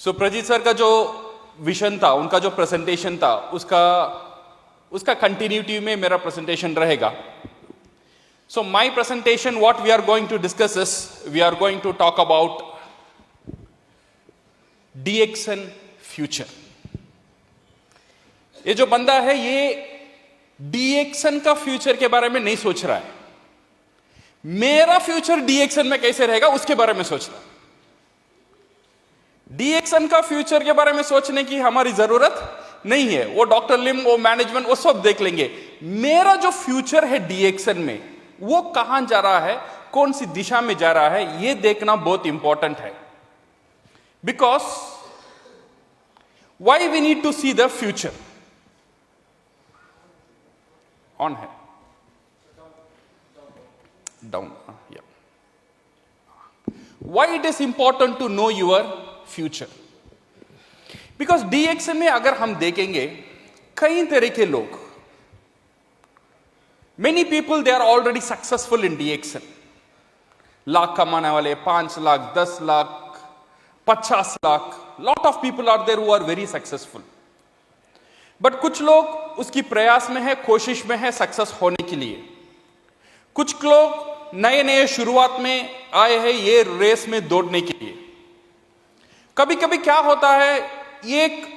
प्रजीत sir का जो vision था, उनका जो प्रेजेंटेशन था, उसका कंटिन्यूटी में मेरा प्रेजेंटेशन रहेगा. So my presentation, what we are going to discuss is, we are going to talk about DXN future. ये जो बंदा है ये DXN का फ्यूचर के बारे में नहीं सोच रहा है. मेरा फ्यूचर DXN में कैसे रहेगा उसके बारे में सोच रहा है. DXN का फ्यूचर के बारे में सोचने की हमारी जरूरत नहीं है. वो डॉक्टर लिम, वो मैनेजमेंट, वो सब देख लेंगे. मेरा जो फ्यूचर है DXN में, वो कहां जा रहा है, कौन सी दिशा में जा रहा है, ये देखना बहुत इंपॉर्टेंट है. Because why we need to see the future. On है, down. Why it is important to know your future. Because DXN में अगर हम देखेंगे, कई तरह के लोग, many people they are already successful in DXN. Lakh कमाने वाले, 5 lakh, 10 lakh, 50 lakh, lot of people are there who are very successful. But कुछ लोग उसकी प्रयास में है, कोशिश में है सक्सेस होने के लिए. कुछ लोग नए नए शुरुआत में आए हैं ये रेस में दौड़ने के लिए. कभी कभी क्या होता है, एक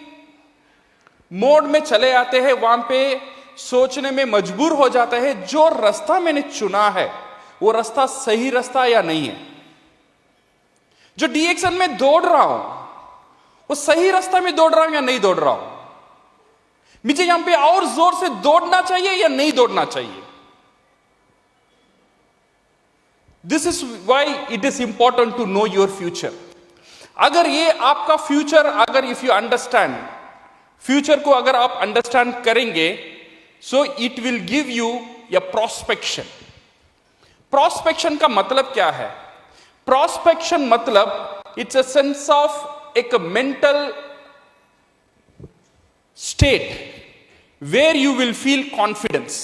मोड में चले आते हैं, वहां पे सोचने में मजबूर हो जाता है, जो रास्ता मैंने चुना है वो रास्ता सही रास्ता या नहीं है. जो DXN में दौड़ रहा हूं वो सही रास्ता में दौड़ रहा हूं या नहीं दौड़ रहा हूं. मुझे यहां पे और जोर से दौड़ना चाहिए या नहीं दौड़ना चाहिए. This is why it is important to know your future. अगर ये आपका फ्यूचर, अगर इफ यू अंडरस्टैंड फ्यूचर को, अगर आप अंडरस्टैंड करेंगे, so it will give you a prospection. Prospection का मतलब क्या है? प्रोस्पेक्शन मतलब इट्स अ सेंस ऑफ एक mental state where you will feel confidence.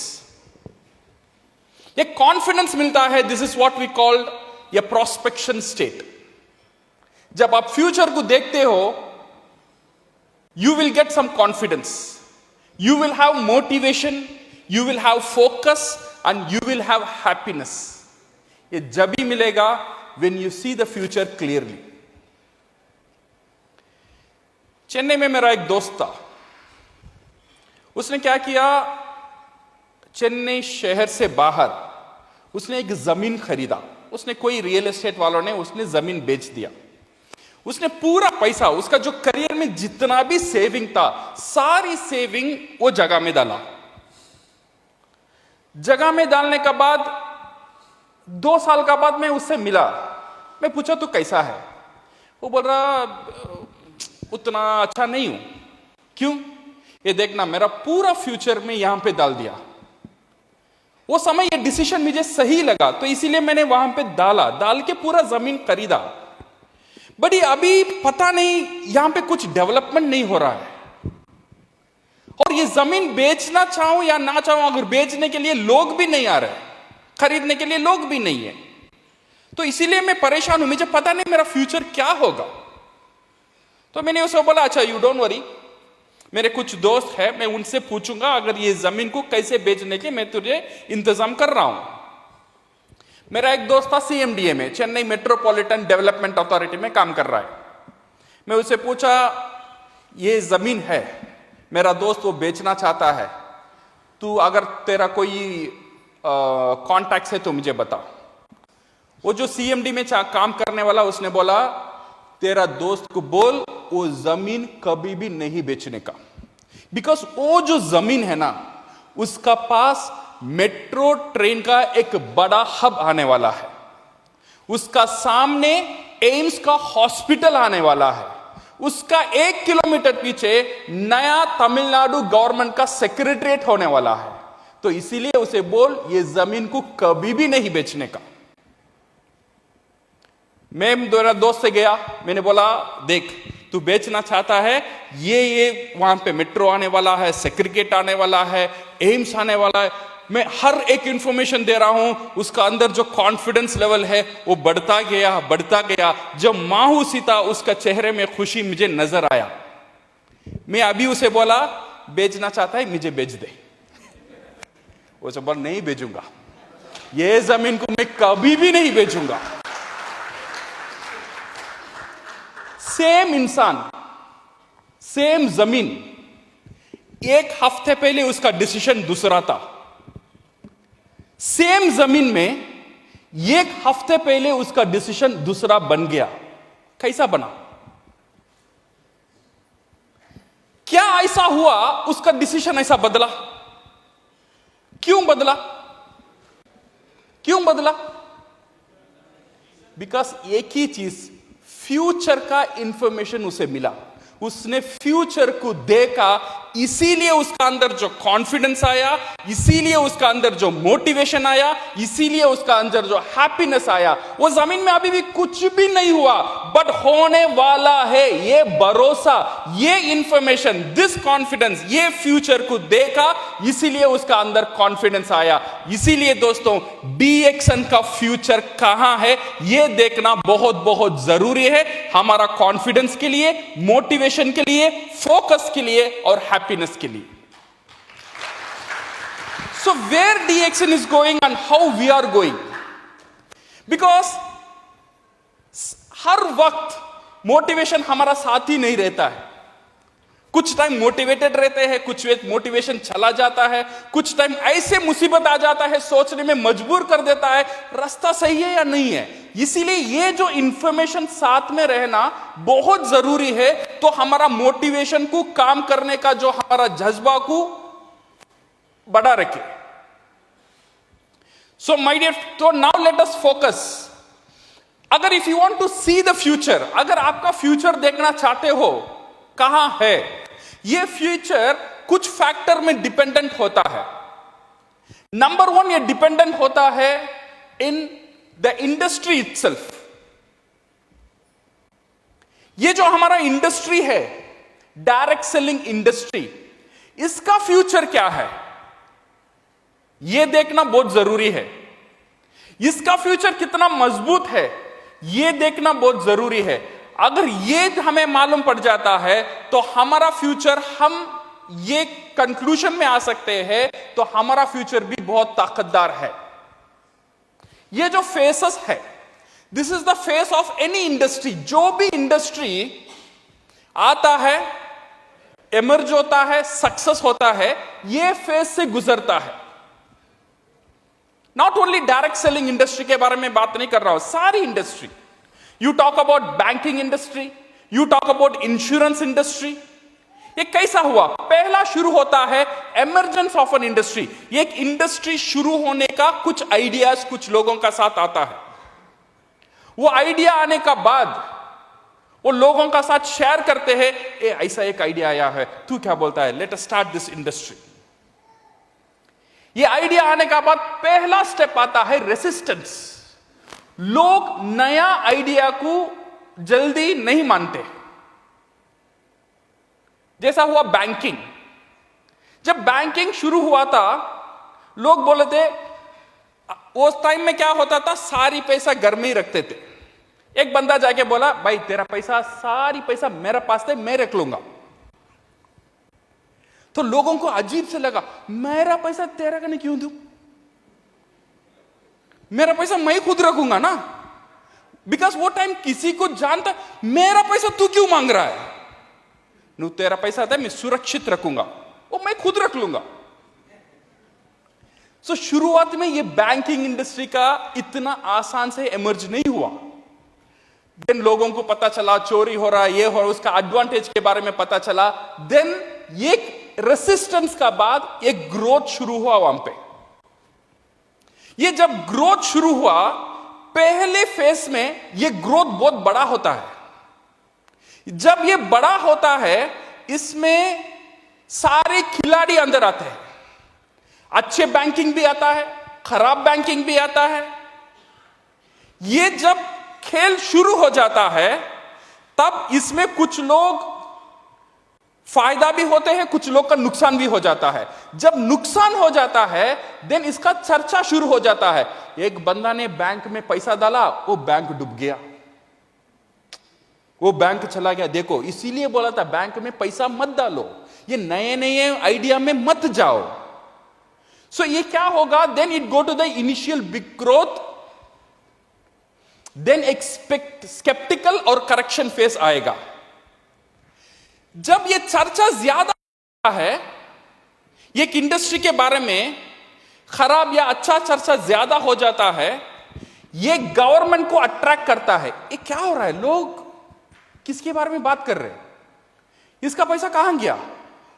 एक कॉन्फिडेंस मिलता है. This is what we called a prospection state. जब आप फ्यूचर को देखते हो, you will get some confidence, you will have motivation, you will have focus and you will have happiness. ये जब भी मिलेगा when you see the future clearly. Chennai में मेरा एक दोस्त था. उसने क्या किया, चेन्नई शहर से बाहर उसने एक जमीन खरीदा. उसने कोई रियल एस्टेट वालों ने उसने जमीन बेच दिया. उसने पूरा पैसा, उसका जो करियर में जितना भी सेविंग था, सारी सेविंग वो जगह में डाला. जगह में डालने के बाद 2 साल का बाद मैं उससे मिला. मैं पूछा तू कैसा है? वो बोल रहा उतना अच्छा नहीं हूं. क्यों? ये देखना, मेरा पूरा फ्यूचर में यहां पे डाल दिया. वो समय ये डिसीजन मुझे सही लगा, तो इसीलिए मैंने वहां पे डाल के पूरा जमीन खरीदा. बट अभी पता नहीं यहां पे कुछ डेवलपमेंट नहीं हो रहा है, और ये जमीन बेचना चाहूं या ना चाहूं, अगर बेचने के लिए लोग भी नहीं आ रहे, खरीदने के लिए लोग भी नहीं है, तो इसीलिए मैं परेशान हूं. मुझे पता नहीं मेरा फ्यूचर क्या होगा. तो मैंने उसे बोला, अच्छा यू डोंट वरी, मेरे कुछ दोस्त है, मैं उनसे पूछूंगा अगर ये जमीन को कैसे बेचने के मैं तुझे इंतजाम कर रहा हूं. मेरा एक दोस्त था CMDA में, चेन्नई मेट्रोपॉलिटन डेवलपमेंट अथॉरिटी में काम कर रहा है. मैं उससे पूछा, ये जमीन है, मेरा दोस्त वो बेचना चाहता है, तू अगर तेरा कोई कॉन्टैक्ट है तो मुझे बता. वो जो CMD में काम करने वाला, उसने बोला, तेरा दोस्त को बोल वो जमीन कभी भी नहीं बेचने का. बिकॉज वो जो जमीन है ना, उसका पास मेट्रो ट्रेन का एक बड़ा हब आने वाला है. उसका सामने एम्स का हॉस्पिटल आने वाला है. उसका 1 किलोमीटर पीछे नया तमिलनाडु गवर्नमेंट का सेक्रेटरीट होने वाला है. तो इसीलिए उसे बोल ये जमीन को कभी भी नहीं बेचने का. मैं मेरा दोस्त से गया, मैंने बोला, देख तू बेचना चाहता है, ये वहां पे मेट्रो आने वाला है, सेक्रेटरीट आने वाला है, एम्स आने वाला है, मैं हर एक इंफॉर्मेशन दे रहा हूं, उसका अंदर जो कॉन्फिडेंस लेवल है वो बढ़ता गया बढ़ता गया। जब माहू सीता उसका चेहरे में खुशी मुझे नजर आया, मैं अभी उसे बोला बेचना चाहता है मुझे बेच दे, वो सब बोला नहीं बेचूंगा, ये जमीन को मैं कभी भी नहीं बेचूंगा। सेम इंसान, सेम जमीन, एक हफ्ते पहले उसका डिसीजन दूसरा था। सेम जमीन में एक हफ्ते पहले उसका डिसीजन दूसरा बन गया। कैसा बना? क्या ऐसा हुआ उसका डिसीजन ऐसा बदला? क्यों बदला? क्यों बदला? बिकॉज एक ही चीज, फ्यूचर का इंफॉर्मेशन उसे मिला, उसने फ्यूचर को देखा, इसीलिए उसका अंदर जो कॉन्फिडेंस आया, इसीलिए उसका अंदर जो मोटिवेशन आया, इसीलिए उसका अंदर जो हैप्पीनेस आया। वो जमीन में अभी भी कुछ भी नहीं हुआ, बट होने वाला है, ये भरोसा, ये इंफॉर्मेशन, दिस कॉन्फिडेंस, ये फ्यूचर को देखा, इसीलिए उसका अंदर कॉन्फिडेंस आया। इसीलिए दोस्तों डीएक्सन का फ्यूचर कहां है ये देखना बहुत बहुत जरूरी है, हमारा कॉन्फिडेंस के लिए, मोटिवेशन के लिए, फोकस के लिए और हैप्पीनेस के लिए। So where DXN is going and how we are going, because हर वक्त मोटिवेशन हमारा साथ ही नहीं रहता है। कुछ टाइम मोटिवेटेड रहते हैं, कुछ मोटिवेशन चला जाता है, कुछ टाइम ऐसे मुसीबत आ जाता है, सोचने में मजबूर कर देता है रास्ता सही है या नहीं है। इसीलिए ये जो इंफॉर्मेशन साथ में रहना बहुत जरूरी है, तो हमारा मोटिवेशन को, काम करने का जो हमारा जज्बा को बढ़ा रखे। सो माय डियर, तो नाउ लेट अस फोकस। अगर if you want to see the future, अगर आपका फ्यूचर देखना चाहते हो कहां है, ये फ्यूचर कुछ फैक्टर में डिपेंडेंट होता है। नंबर वन, ये डिपेंडेंट होता है इन द इंडस्ट्री इटसेल्फ। ये जो हमारा इंडस्ट्री है, डायरेक्ट सेलिंग इंडस्ट्री, इसका फ्यूचर क्या है ये देखना बहुत जरूरी है। इसका फ्यूचर कितना मजबूत है ये देखना बहुत जरूरी है। अगर ये हमें मालूम पड़ जाता है तो हमारा फ्यूचर, हम ये कंक्लूजन में आ सकते हैं, तो हमारा फ्यूचर भी बहुत ताकतदार है। ये जो फेसेस है, this is the face of any industry. जो भी इंडस्ट्री आता है, इमर्ज होता है, सक्सेस होता है, ये फेस से गुजरता है। Not only direct selling industry के बारे में बात नहीं कर रहा हूं, सारी industry. You talk about banking industry, you talk about insurance industry. ये कैसा हुआ? पहला शुरू होता है एमरजेंस ऑफ एन इंडस्ट्री। एक इंडस्ट्री शुरू होने का कुछ आइडियाज कुछ लोगों का साथ आता है। वो आइडिया आने का बाद वो लोगों का साथ शेयर करते हैं, ऐसा एक आइडिया आया है, तू क्या बोलता है, let us start this industry. ये आइडिया आने का बाद पहला स्टेप आता है रेसिस्टेंस। लोग नया आइडिया को जल्दी नहीं मानते। जैसा हुआ बैंकिंग। जब बैंकिंग शुरू हुआ था, लोग बोले थे, उस टाइम में क्या होता था, सारी पैसा घर में ही रखते थे। एक बंदा जाके बोला, भाई तेरा पैसा, सारी पैसा मेरे पास है, मैं रख लूंगा। तो लोगों को अजीब से लगा, मेरा पैसा तेरा कने क्यों दूं? मेरा पैसा मैं खुद रखूंगा ना। बिकॉज वो टाइम किसी को जानता, मेरा पैसा तू क्यों मांग रहा है? नो, तेरा पैसा था, मैं सुरक्षित रखूंगा, वो मैं खुद रख लूंगा। सो शुरुआत में ये बैंकिंग इंडस्ट्री का इतना आसान से इमर्ज नहीं हुआ। देन लोगों को पता चला चोरी हो रहा है, ये हो रहा है, उसका एडवांटेज के बारे में पता चला। देन एक रेसिस्टेंस का बाद एक ग्रोथ शुरू हुआ वहां पे। ये जब ग्रोथ शुरू हुआ, पहले फेस में ये ग्रोथ बहुत बड़ा होता है। जब ये बड़ा होता है, इसमें सारे खिलाड़ी अंदर आते हैं। अच्छे बैंकिंग भी आता है, खराब बैंकिंग भी आता है। ये जब खेल शुरू हो जाता है, तब इसमें कुछ लोग फायदा भी होते हैं, कुछ लोग का नुकसान भी हो जाता है। जब नुकसान हो जाता है देन इसका चर्चा शुरू हो जाता है। एक बंदा ने बैंक में पैसा डाला, वो बैंक डूब गया, वो बैंक चला गया। देखो, इसीलिए बोला था बैंक में पैसा मत डालो, ये नए नए आइडिया में मत जाओ। सो ये क्या होगा, then it go to the initial big growth, then expect sceptical और करेक्शन फेस आएगा। जब ये चर्चा ज्यादा है, एक इंडस्ट्री के बारे में खराब या अच्छा चर्चा ज्यादा हो जाता है, ये गवर्नमेंट को अट्रैक्ट करता है। ये क्या हो रहा है, लोग किसके बारे में बात कर रहे हैं, इसका पैसा कहां गया,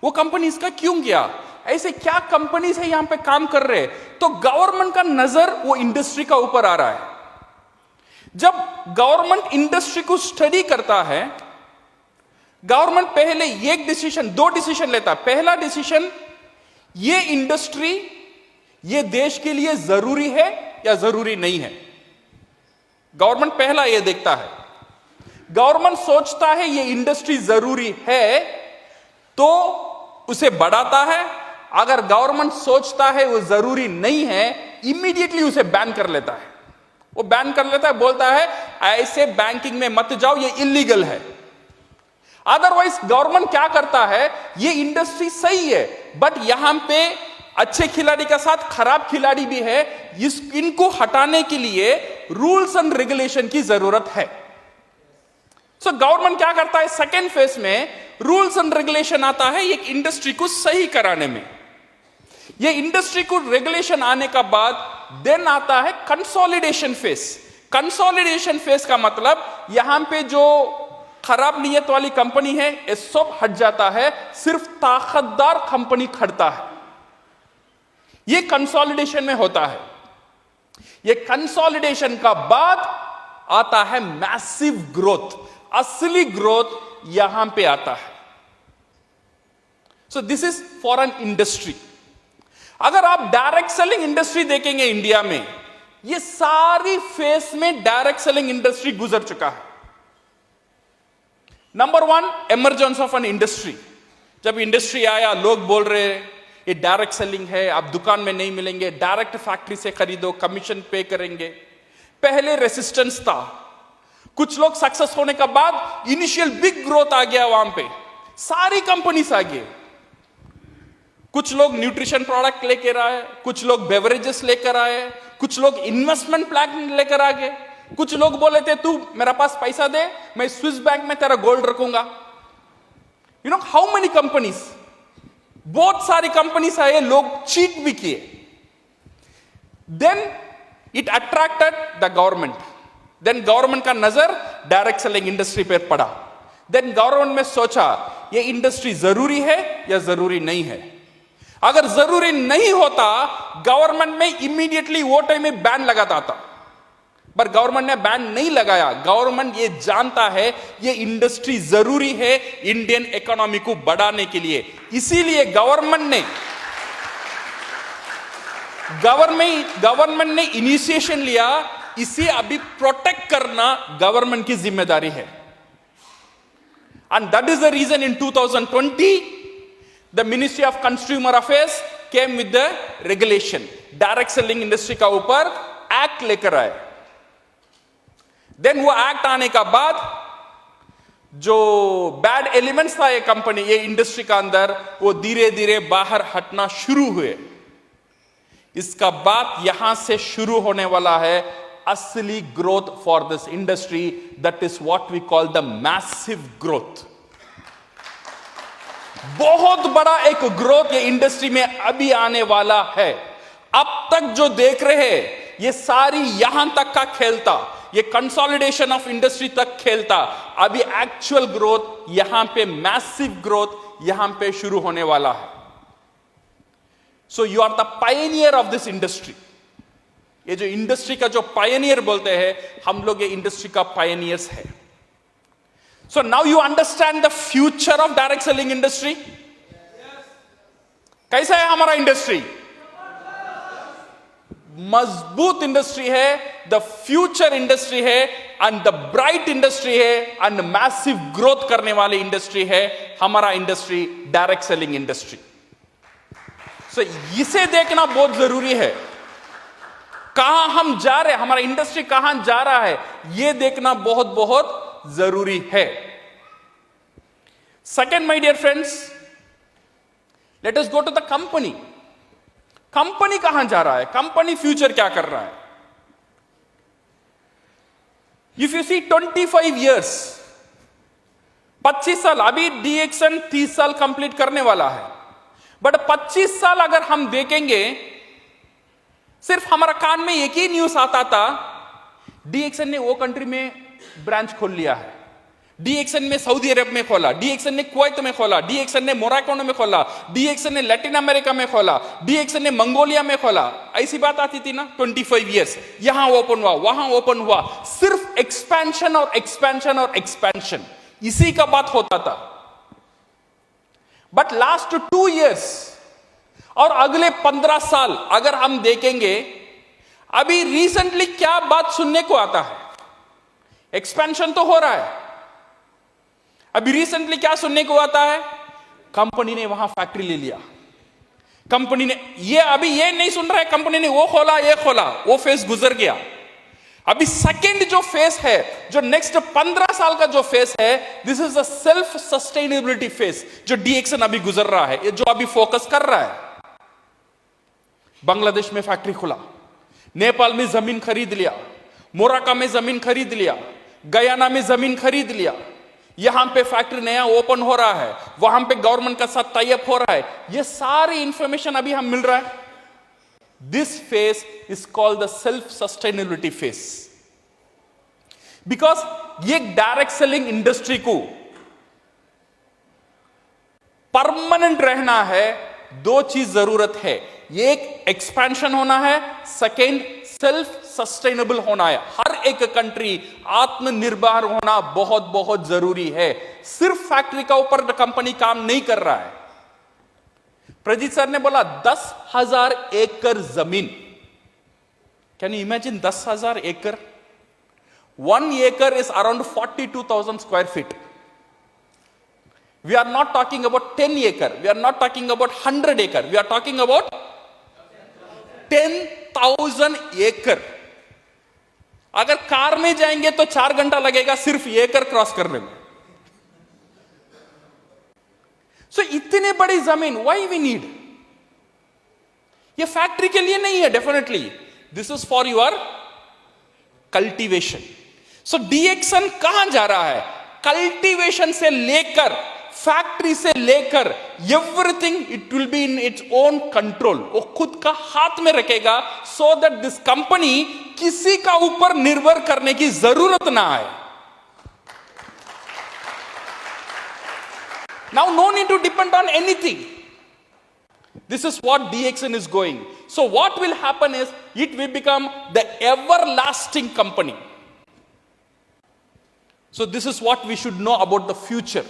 वो कंपनी इसका क्यों गया, ऐसे क्या कंपनीज है यहां पे काम कर रहे हैं। तो गवर्नमेंट का नजर वो इंडस्ट्री का ऊपर आ रहा है। जब गवर्नमेंट इंडस्ट्री को स्टडी करता है, गवर्नमेंट पहले एक डिसीजन, दो डिसीजन लेता है। पहला डिसीजन, ये इंडस्ट्री ये देश के लिए जरूरी है या जरूरी नहीं है। गवर्नमेंट पहला ये देखता है। गवर्नमेंट सोचता है ये इंडस्ट्री जरूरी है तो उसे बढ़ाता है। अगर गवर्नमेंट सोचता है वो जरूरी नहीं है, इमीडिएटली उसे बैन कर लेता है। वो बैन कर लेता है, बोलता है ऐसे बैंकिंग में मत जाओ, ये इलीगल है। अदरवाइज गवर्नमेंट क्या करता है, ये इंडस्ट्री सही है बट यहां पे अच्छे खिलाड़ी के साथ खराब खिलाड़ी भी है, इनको हटाने के लिए रूल्स एंड रेगुलेशन की जरूरत है। सो गवर्नमेंट क्या करता है, सेकेंड फेज में रूल्स एंड रेगुलेशन आता है एक इंडस्ट्री को सही कराने में। ये इंडस्ट्री को रेगुलेशन आने का बाद देन आता है कंसोलिडेशन फेज। कंसोलिडेशन फेज का मतलब यहां पे जो खराब नियत वाली कंपनी है ये सब हट जाता है, सिर्फ ताकतदार कंपनी खड़ता है। ये कंसोलिडेशन में होता है। ये कंसोलिडेशन का बाद आता है मैसिव ग्रोथ। असली ग्रोथ यहां पे आता है। सो this is for an industry. अगर आप डायरेक्ट सेलिंग इंडस्ट्री देखेंगे इंडिया में, ये सारी फेस में डायरेक्ट सेलिंग इंडस्ट्री गुजर चुका है। Number one, emergence of an industry. जब इंडस्ट्री आया, लोग बोल रहे ये डायरेक्ट सेलिंग है, आप दुकान में नहीं मिलेंगे, डायरेक्ट फैक्ट्री से खरीदो, कमीशन पे करेंगे। पहले रेसिस्टेंस था, कुछ लोग सक्सेस होने के बाद इनिशियल बिग ग्रोथ आ गया, वहां पे सारी कंपनीज आ गए। कुछ लोग न्यूट्रिशन प्रोडक्ट लेकर आए, कुछ लोग बेवरेजेस लेकर आए, कुछ लोग इन्वेस्टमेंट प्लान लेकर आ गए। कुछ लोग बोले थे तू मेरा पास पैसा दे, मैं स्विस बैंक में तेरा गोल्ड रखूंगा। You know how many companies, बहुत सारी कंपनीज आए, लोग चीट भी किए। Then it attracted the government. Then government का नजर डायरेक्ट सेलिंग इंडस्ट्री पर पड़ा। देन गवर्नमेंट ने सोचा ये इंडस्ट्री जरूरी है या जरूरी नहीं है। अगर जरूरी नहीं होता गवर्नमेंट में इमीडिएटली वो टाइम में बैन लगाता था, पर गवर्नमेंट ने बैन नहीं लगाया। गवर्नमेंट ये जानता है ये इंडस्ट्री जरूरी है इंडियन इकोनॉमी को बढ़ाने के लिए, इसीलिए गवर्नमेंट ने इनिशिएशन लिया। इसे अभी प्रोटेक्ट करना गवर्नमेंट की जिम्मेदारी है। And that is the reason in 2020 the ministry of consumer affairs came with the regulation. Direct selling industry का ऊपर एक्ट लेकर आए। देन वो एक्ट आने का बाद जो बैड एलिमेंट्स था ये कंपनी, ये इंडस्ट्री का अंदर, वो धीरे धीरे बाहर हटना शुरू हुए। इसका बाद यहां से शुरू होने वाला है असली growth for this industry. That is what we call the massive growth. बहुत बड़ा एक ग्रोथ ये इंडस्ट्री में अभी आने वाला है। अब तक जो देख रहे हैं ये सारी यहां तक का खेलता, ये कंसोलिडेशन ऑफ इंडस्ट्री तक खेलता। अभी एक्चुअल ग्रोथ यहां पे, मैसिव ग्रोथ यहां पे शुरू होने वाला है। So you are the pioneer of this industry. ये जो इंडस्ट्री का जो पायनियर बोलते हैं, हम लोग ये इंडस्ट्री का पायनियर्स है। So now you understand the future of direct selling industry. कैसा है हमारा इंडस्ट्री? मजबूत इंडस्ट्री है, द फ्यूचर इंडस्ट्री है, एंड द ब्राइट इंडस्ट्री है, एंड मैसिव ग्रोथ करने वाली इंडस्ट्री है हमारा इंडस्ट्री, डायरेक्ट सेलिंग इंडस्ट्री। सो इसे देखना बहुत जरूरी है, कहां हम जा रहे हैं, हमारा इंडस्ट्री कहां जा रहा है, यह देखना बहुत बहुत जरूरी है। Second, my dear friends, let us go to the company. Company कहां जा रहा है, कंपनी फ्यूचर क्या कर रहा है। इफ यू सी 25 years, 25 साल, अभी डीएक्सन 30 साल कंप्लीट करने वाला है, बट 25 साल अगर हम देखेंगे, सिर्फ हमारा कान में एक ही न्यूज आता था, डीएक्सन ने वो कंट्री में ब्रांच खोल लिया है, डीएक्सन ने सऊदी अरब में खोला, डीएक्सन ने कुवैत में खोला, डीएक्सन ने मोरक्को में खोला, डीएक्सन ने लैटिन अमेरिका में खोला, डीएक्सन ने मंगोलिया में खोला। ऐसी बात आती थी ना, 25 years, यहां ओपन हुआ, वहां ओपन हुआ, सिर्फ एक्सपेंशन और एक्सपेंशन और एक्सपेंशन, इसी का बात होता था। बट लास्ट 2 years और अगले 15 साल अगर हम देखेंगे, अभी रिसेंटली क्या बात सुनने को आता है, एक्सपेंशन तो हो रहा है। अभी रिसेंटली क्या सुनने को आता है, कंपनी ने वहां फैक्ट्री ले लिया, कंपनी ने अभी ये नहीं सुन रहा है कंपनी ने वो खोला, ये खोला, वो फेस गुजर गया। अभी सेकंड जो फेस है, जो नेक्स्ट 15 साल का जो फेस है, this is the self sustainability face, जो डीएक्सन अभी गुजर रहा है, ये जो अभी फोकस कर रहा है। बांग्लादेश में फैक्ट्री खुला, नेपाल में जमीन खरीद लिया, मोरक्को में जमीन खरीद लिया, गयाना में जमीन खरीद लिया, यहां पे फैक्ट्री नया ओपन हो रहा है, वहां पे गवर्नमेंट का साथ टाई अप हो रहा है, ये सारी इंफॉर्मेशन अभी हम मिल रहा है। This face is called the self sustainability face, because ये डायरेक्ट सेलिंग इंडस्ट्री को परमानेंट रहना है, दो चीज जरूरत है, एक एक्सपेंशन होना है, सेकेंड सेल्फ सस्टेनेबल होना है। हर एक कंट्री आत्मनिर्भर होना बहुत बहुत जरूरी है। सिर्फ फैक्ट्री का ऊपर कंपनी काम नहीं कर रहा है। प्रजीत सर ने बोला 10,000 एकड़ जमीन, कैन यू इमेजिन 10,000 एकड़? 1 acre is around 42,000 square feet. We are not talking about 10 acre, we are not talking about 100 acre, we are talking about 10,000 एकड़। अगर कार में जाएंगे तो 4 घंटा लगेगा सिर्फ एकड़ क्रॉस करने में। सो इतने बड़ी जमीन व्हाई वी नीड? ये फैक्ट्री के लिए नहीं है, definitely this is for your cultivation. So DXN कहां जा रहा है? कल्टीवेशन से लेकर, फैक्ट्री से लेकर, everything it will be in its own control, वो खुद का हाथ में रखेगा, सो दैट दिस कंपनी किसी का ऊपर निर्भर करने की जरूरत ना आए। Now no need to depend on anything. This is what DXN is going. So what will happen is, it will become the everlasting company. So this is what we should know about the future.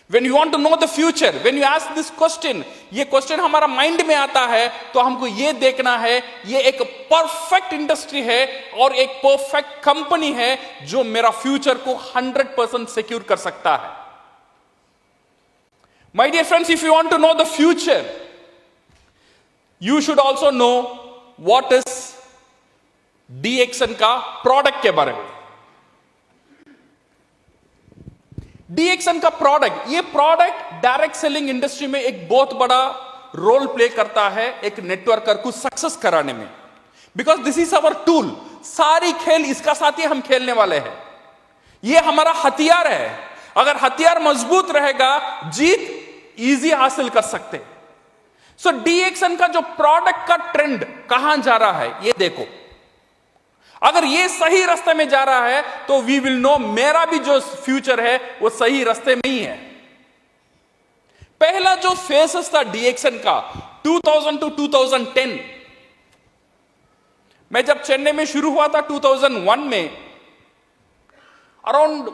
When you want to know the future, when you ask this question, ये question हमारा mind में आता है, तो हमको ये देखना है, ये एक परफेक्ट इंडस्ट्री है और एक परफेक्ट कंपनी है जो मेरा फ्यूचर को 100% सिक्योर कर सकता है। My dear friends, if you want to know the future, you should also know what is DXN का प्रोडक्ट के बारे में। DXN का प्रोडक्ट, ये प्रोडक्ट डायरेक्ट सेलिंग इंडस्ट्री में एक बहुत बड़ा रोल प्ले करता है एक नेटवर्कर को सक्सेस कराने में, because this is our tool. सारी खेल इसका साथ ही हम खेलने वाले हैं, ये हमारा हथियार है। अगर हथियार मजबूत रहेगा, जीत इजी हासिल कर सकते। सो डीएक्सन का जो प्रोडक्ट का ट्रेंड कहां जा रहा है, ये देखो। अगर ये सही रास्ते में जा रहा है तो वी विल नो मेरा भी जो फ्यूचर है वो सही रास्ते में ही है। पहला जो फेसेस था डीएक्सन का 2000 टू 2010, मैं जब चेन्नई में शुरू हुआ था 2001 में, अराउंड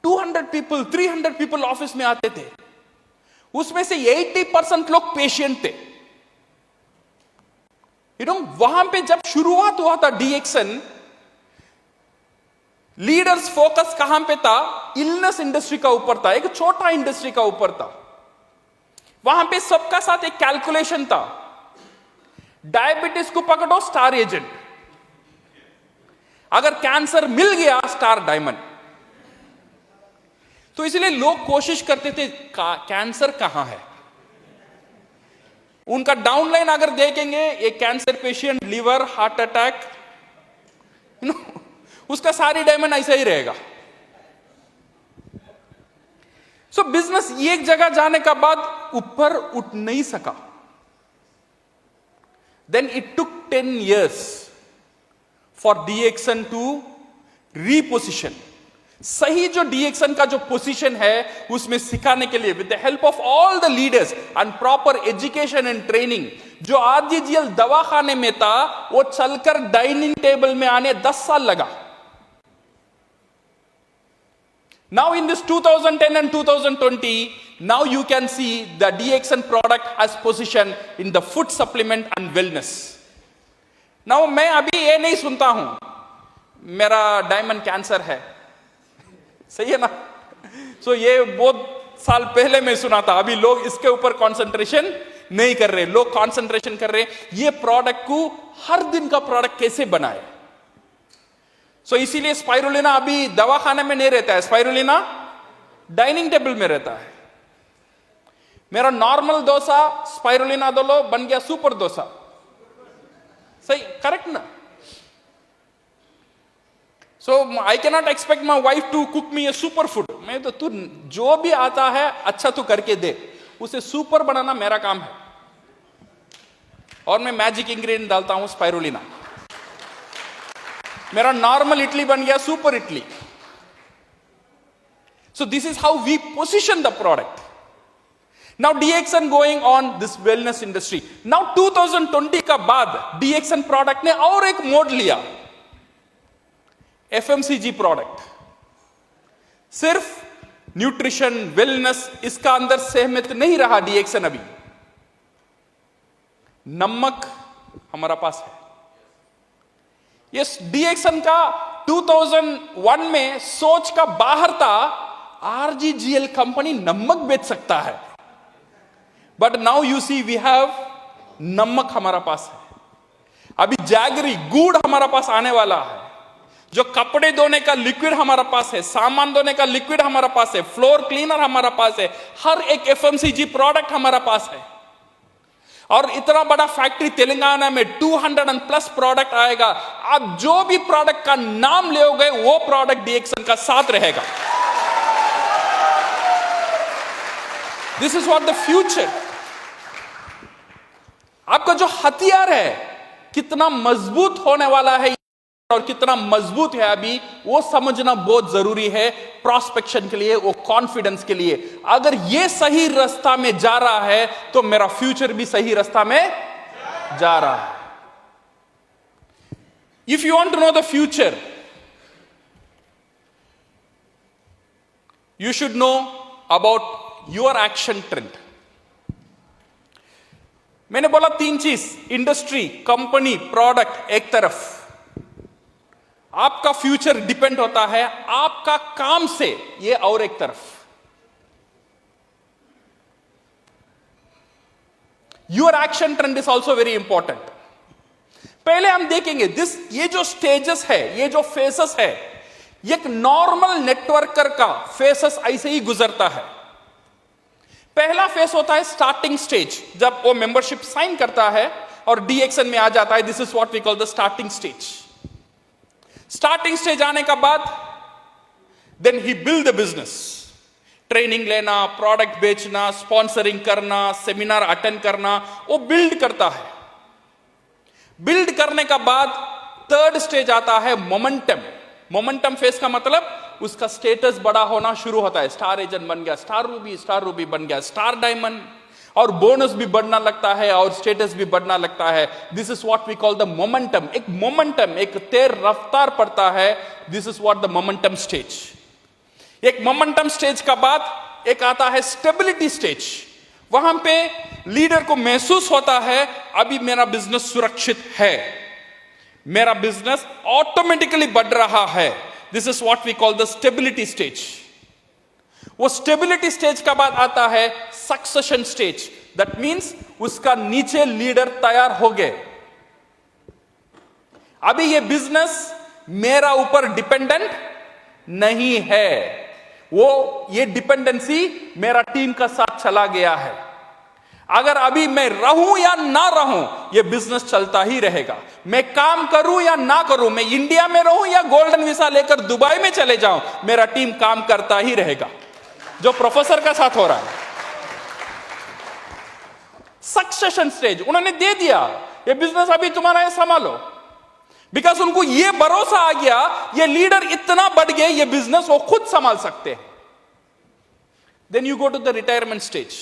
200 पीपल 300 पीपल ऑफिस में आते थे, उसमें से 80% लोग पेशेंट थे। वहां पे जब शुरुआत हुआ था डीएक्सन, लीडर्स फोकस कहां पे था? इलनेस इंडस्ट्री का ऊपर था, एक छोटा इंडस्ट्री का ऊपर था। वहां पे सबका साथ एक कैलकुलेशन था, डायबिटीज को पकड़ो स्टार एजेंट, अगर कैंसर मिल गया स्टार डायमंड। तो इसलिए लोग कोशिश करते थे कैंसर कहां है। उनका डाउनलाइन अगर देखेंगे, एक cancer patient, liver, heart attack, उसका सारी डायमंड ऐसा ही रहेगा। सो बिजनेस एक जगह जाने का बाद ऊपर उठ नहीं सका। Then it took 10 years for DXN to reposition. सही जो डीएक्सन का जो पोजीशन है उसमें सिखाने के लिए with the help of all the leaders and proper education and training, जो आरजीजीएल दवाखाने में था वो चलकर डाइनिंग टेबल में आने 10 साल लगा। Now in this 2010 and 2020, now you can see the DXN product has position in the food supplement and wellness. Now मैं अभी ये नहीं सुनता हूं मेरा डायमंड कैंसर है, सही है ना? सो ये बहुत साल पहले मैं सुना था। अभी लोग इसके ऊपर कंसंट्रेशन नहीं कर रहे, लोग कंसंट्रेशन कर रहे ये प्रोडक्ट को हर दिन का प्रोडक्ट कैसे बनाए। सो इसीलिए स्पाइरुलिना अभी दवाखाने में नहीं रहता है, स्पाइरुलिना डाइनिंग टेबल में रहता है। मेरा नॉर्मल डोसा स्पाइरुलिना दो लो बन गया सुपर डोसा, सही करेक्ट ना? So I can not expect my wife to cook me a super food. मैं तो तू जो भी आता है अच्छा तू करके दे, उसे सुपर बनाना मेरा काम है। और मैं मैजिक इंग्रेडिएंट डालता हूं स्पाइरुलिना। मेरा नॉर्मल इडली बन गया super idli. So this is how we position the product. Now DXN going on this wellness industry. Now 2020 का बाद डीएक्सन प्रोडक्ट ने और एक मोड लिया, एफएमसीजी प्रोडक्ट। सिर्फ न्यूट्रिशन वेलनेस इसका अंदर सहमत नहीं रहा डीएक्सन। अभी नमक हमारा पास है। यस, डीएक्सन का 2001 में सोच का बाहर था आरजीजीएल कंपनी नमक बेच सकता है, but now you see we have नमक हमारा पास है। अभी जैगरी गुड़ हमारा पास आने वाला है, जो कपड़े धोने का लिक्विड हमारा पास है, सामान धोने का लिक्विड हमारा पास है, फ्लोर क्लीनर हमारा पास है, हर एक एफएमसीजी प्रोडक्ट हमारा पास है। और इतना बड़ा फैक्ट्री तेलंगाना में 200+ प्रोडक्ट आएगा। आप जो भी प्रोडक्ट का नाम लोगे वो प्रोडक्ट डीएक्सन का साथ रहेगा। This is what the future. आपका जो हथियार है कितना मजबूत होने वाला है और कितना मजबूत है अभी वो समझना बहुत जरूरी है प्रोस्पेक्शन के लिए, वो कॉन्फिडेंस के लिए। अगर ये सही रास्ता में जा रहा है तो मेरा फ्यूचर भी सही रास्ता में जा रहा है। If you want to know the future, you should know about your action trend. मैंने बोला 3 चीज, इंडस्ट्री, कंपनी, प्रोडक्ट एक तरफ, आपका फ्यूचर डिपेंड होता है आपका काम से, ये और एक तरफ। Your action trend is also very important. पहले हम देखेंगे ये जो स्टेजेस है, ये जो फेसेस है, एक नॉर्मल नेटवर्कर का फेसेस ऐसे ही गुजरता है। पहला फेस होता है स्टार्टिंग स्टेज, जब वो मेंबरशिप साइन करता है और डीएक्सन में आ जाता है। This is what we call the starting stage. Starting stage आने का बाद देन ही बिल्ड द बिजनेस, ट्रेनिंग लेना, प्रोडक्ट बेचना, स्पॉन्सरिंग करना, सेमिनार अटेंड करना, वो बिल्ड करता है। बिल्ड करने का बाद थर्ड स्टेज आता है मोमेंटम। मोमेंटम फेस का मतलब उसका स्टेटस बड़ा होना शुरू होता है। स्टार एजेंट बन गया, स्टार रूबी बन गया, स्टार डायमंड, और बोनस भी बढ़ना लगता है और स्टेटस भी बढ़ना लगता है। This is what we call the momentum. एक मोमेंटम, एक तेज रफ्तार पड़ता है। This is what the momentum stage. एक मोमेंटम स्टेज का बाद एक आता है स्टेबिलिटी स्टेज। वहां पे लीडर को महसूस होता है अभी मेरा बिजनेस सुरक्षित है, मेरा बिजनेस ऑटोमेटिकली बढ़ रहा है, this is what we call the stability stage. वो स्टेबिलिटी स्टेज का बाद आता है सक्सेशन स्टेज। दैट मींस उसका नीचे लीडर तैयार हो गए, अभी ये बिजनेस मेरा ऊपर डिपेंडेंट नहीं है, वो ये डिपेंडेंसी मेरा टीम का साथ चला गया है। अगर अभी मैं रहूं या ना रहूं ये बिजनेस चलता ही रहेगा, मैं काम करूं या ना करूं, मैं इंडिया में रहूं या गोल्डन वीसा लेकर दुबई में चले जाऊं, मेरा टीम काम करता ही रहेगा, जो प्रोफेसर का साथ हो रहा है। सक्सेशन स्टेज उन्होंने दे दिया, ये बिजनेस अभी तुम्हारा है, संभालो, बिकॉज उनको ये भरोसा आ गया ये लीडर इतना बढ़ गए ये बिजनेस वो खुद संभाल सकते हैं। Then you go to the retirement stage.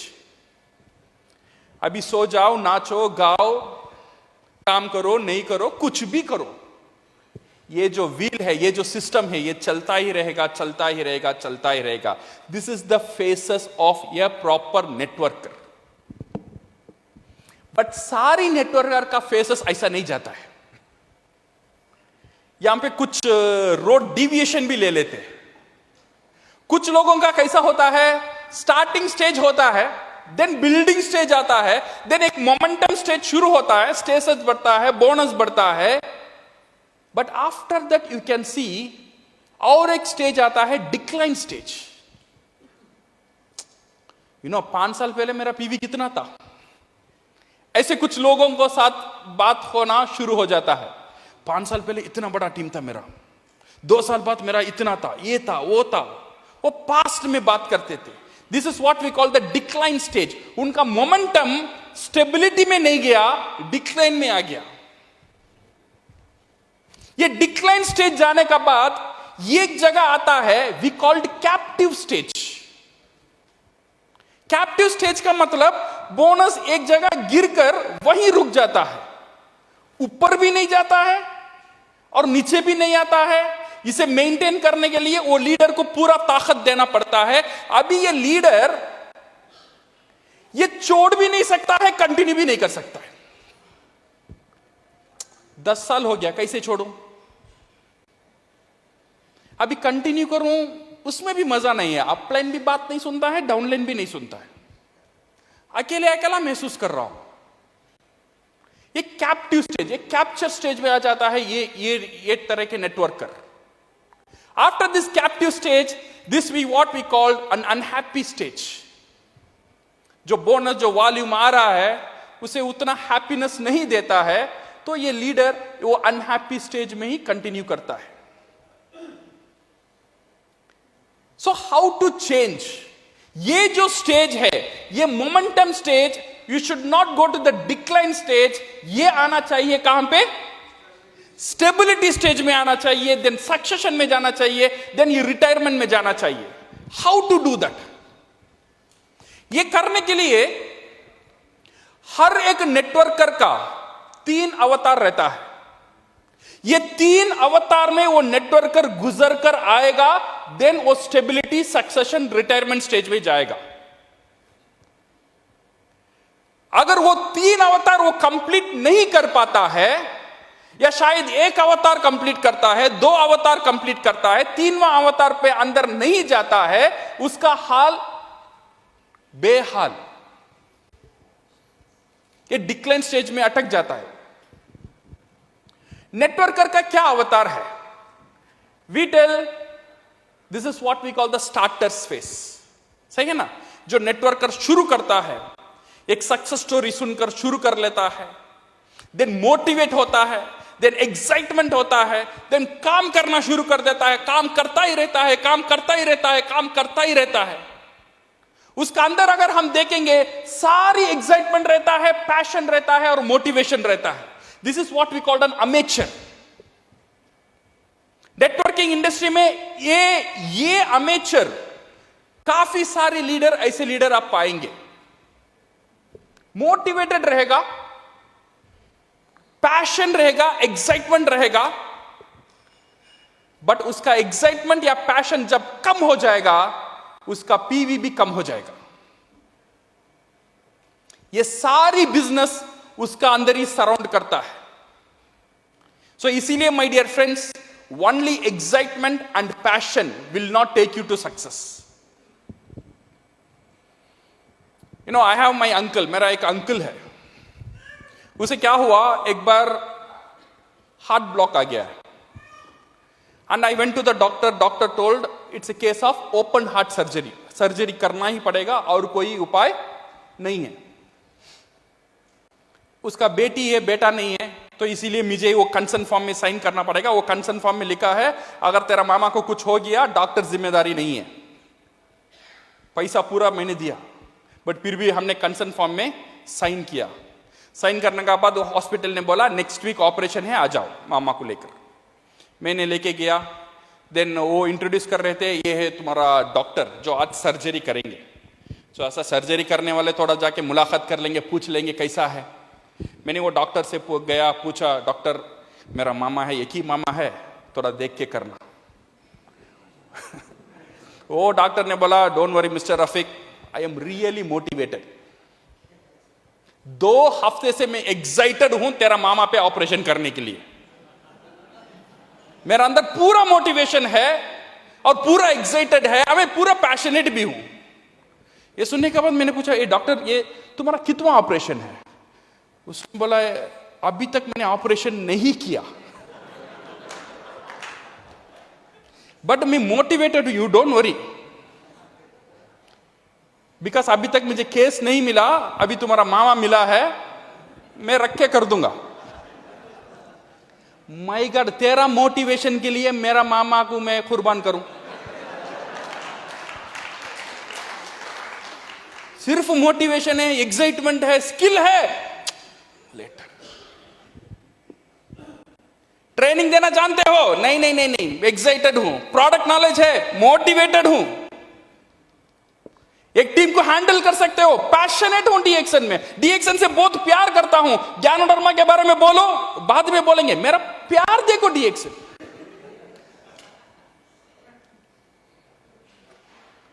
अभी सो जाओ, नाचो गाओ, काम करो नहीं करो, कुछ भी करो, ये जो व्हील है, ये जो सिस्टम है, ये चलता ही रहेगा, चलता ही रहेगा, चलता ही रहेगा। This is the faces of A proper networker. But सारी नेटवर्कर का फेसेस ऐसा नहीं जाता है। यहां पे कुछ रोड डिविएशन भी ले लेते हैं। कुछ लोगों का कैसा होता है, स्टार्टिंग स्टेज होता है, देन बिल्डिंग स्टेज आता है, देन एक मोमेंटम स्टेज शुरू होता है, स्टेटस बढ़ता है, बोनस बढ़ता है, but after that you can see और एक स्टेज आता है डिक्लाइन स्टेज। यू नो 5 साल पहले मेरा पीवी कितना था, ऐसे कुछ लोगों को साथ बात होना शुरू हो जाता है। 5 साल पहले इतना बड़ा टीम था मेरा, 2 साल बाद मेरा इतना था, ये था, वो पास्ट में बात करते थे। This is what we call the decline stage. उनका मोमेंटम स्टेबिलिटी में नहीं गया, डिक्लाइन में आ गया। ये डिक्लाइन स्टेज जाने का बाद ये एक जगह आता है we called captive stage. Captive stage का मतलब बोनस एक जगह गिरकर वहीं रुक जाता है, ऊपर भी नहीं जाता है और नीचे भी नहीं आता है। इसे मेंटेन करने के लिए वो लीडर को पूरा ताकत देना पड़ता है। अभी ये लीडर ये छोड़ भी नहीं सकता है, कंटिन्यू भी नहीं कर सकता है। 10 साल हो गया, कैसे छोड़ूं? अभी कंटिन्यू करूं उसमें भी मजा नहीं है, अपलाइन भी बात नहीं सुनता है, डाउनलाइन भी नहीं सुनता है, अकेले अकेला महसूस कर रहा हूं। ये कैप्टिव स्टेज, ये कैप्चर स्टेज में आ जाता है ये तरह के networker. After this captive stage this we what we called an unhappy stage. जो बोनस, जो वॉल्यूम आ रहा है उसे उतना हैप्पीनेस नहीं देता है, तो ये लीडर वो अनहैप्पी स्टेज में ही कंटिन्यू करता है। सो हाउ टू चेंज ये जो स्टेज है, ये momentum stage, you should not go to the decline stage. ये आना चाहिए कहां पे? स्टेबिलिटी स्टेज में आना चाहिए, देन सक्सेशन में जाना चाहिए, देन ये रिटायरमेंट में जाना चाहिए। How to do that? ये करने के लिए हर एक नेटवर्कर का 3 अवतार रहता है। ये 3 अवतार में वो नेटवर्कर गुजर कर आएगा, देन वो स्टेबिलिटी, सक्सेशन, रिटायरमेंट स्टेज में जाएगा। अगर वो 3 अवतार वो कंप्लीट नहीं कर पाता है, या शायद एक अवतार कंप्लीट करता है, 2 अवतार कंप्लीट करता है, 3वां अवतार पे अंदर नहीं जाता है, उसका हाल बेहाल, ये डिक्लाइन स्टेज में अटक जाता है। नेटवर्कर का क्या अवतार है? We tell this is what we call the starters phase. सही है ना? जो नेटवर्कर शुरू करता है, एक सक्सेस स्टोरी सुनकर शुरू कर लेता है, देन मोटिवेट होता है, देन एक्साइटमेंट होता है, देन काम करना शुरू कर देता है, काम करता ही रहता है, काम करता ही रहता है, काम करता ही रहता है। उसका अंदर अगर हम देखेंगे सारी एक्साइटमेंट रहता है, पैशन रहता है और मोटिवेशन रहता है। This is what we called an amateur. Networking industry में ये अमेचर, काफी सारे लीडर, ऐसे लीडर आप पाएंगे। मोटिवेटेड रहेगा, पैशन रहेगा, एक्साइटमेंट रहेगा, बट उसका एक्साइटमेंट या पैशन जब कम हो जाएगा, उसका पीवी भी कम हो जाएगा। ये सारी बिजनेस उसका अंदर ही सराउंड करता है। सो इसीलिए my dear friends, only excitement and passion will not take you to success. You know, I have my uncle, मेरा एक अंकल है, उसे क्या हुआ, एक बार हार्ट ब्लॉक आ गया है। And I went to the doctor, doctor told it's a case of open heart surgery, surgery करना ही पड़ेगा और कोई उपाय नहीं है। उसका बेटी है, बेटा नहीं है, तो इसीलिए मुझे वो कंसर्न फॉर्म में साइन करना पड़ेगा। वो कंसर्न फॉर्म में लिखा है, अगर तेरा मामा को कुछ हो गया, डॉक्टर जिम्मेदारी नहीं है। पैसा पूरा मैंने दिया, बट फिर भी हमने कंसर्न फॉर्म में साइन किया। साइन करने के बाद हॉस्पिटल ने बोला नेक्स्ट वीक ऑपरेशन है, आ जाओ मामा को लेकर। मैंने लेके गया, देन वो इंट्रोड्यूस कर रहे थे, ये है तुम्हारा डॉक्टर जो आज सर्जरी करेंगे। तो ऐसा सर्जरी करने वाले थोड़ा जाके मुलाकात कर लेंगे, पूछ लेंगे कैसा है। मैंने वो डॉक्टर से गया, पूछा, डॉक्टर मेरा मामा है, एक ही मामा है, थोड़ा देख के करना। वो डॉक्टर ने बोला, don't worry mister Rafiq, I am really motivated. 2 हफ्ते से मैं एक्साइटेड हूं तेरा मामा पे ऑपरेशन करने के लिए। मेरा अंदर पूरा मोटिवेशन है और पूरा एक्साइटेड है, मैं पूरा पैशनेट भी हूं। ये सुनने के बाद मैंने पूछा, ये डॉक्टर, ये तुम्हारा कितवां ऑपरेशन है? उसने बोला, अभी तक मैंने ऑपरेशन नहीं किया, बट मैं motivated, you don't worry, because अभी तक मुझे केस नहीं मिला, अभी तुम्हारा मामा मिला है, मैं रख के कर दूंगा। माय गॉड, तेरा मोटिवेशन के लिए मेरा मामा को मैं कुर्बान करूं? सिर्फ मोटिवेशन है, एक्साइटमेंट है, स्किल है, लेटर। ट्रेनिंग देना जानते हो? नहीं नहीं नहीं नहीं, एक्साइटेड हूं। प्रोडक्ट नॉलेज है, मोटिवेटेड हूं। एक टीम को हैंडल कर सकते हो, पैशनेट हूं डीएक्सन में, डीएक्सन से बहुत प्यार करता हूं। ज्ञानोडर्मा के बारे में बोलो, बाद में बोलेंगे, मेरा प्यार देखो डीएक्सन।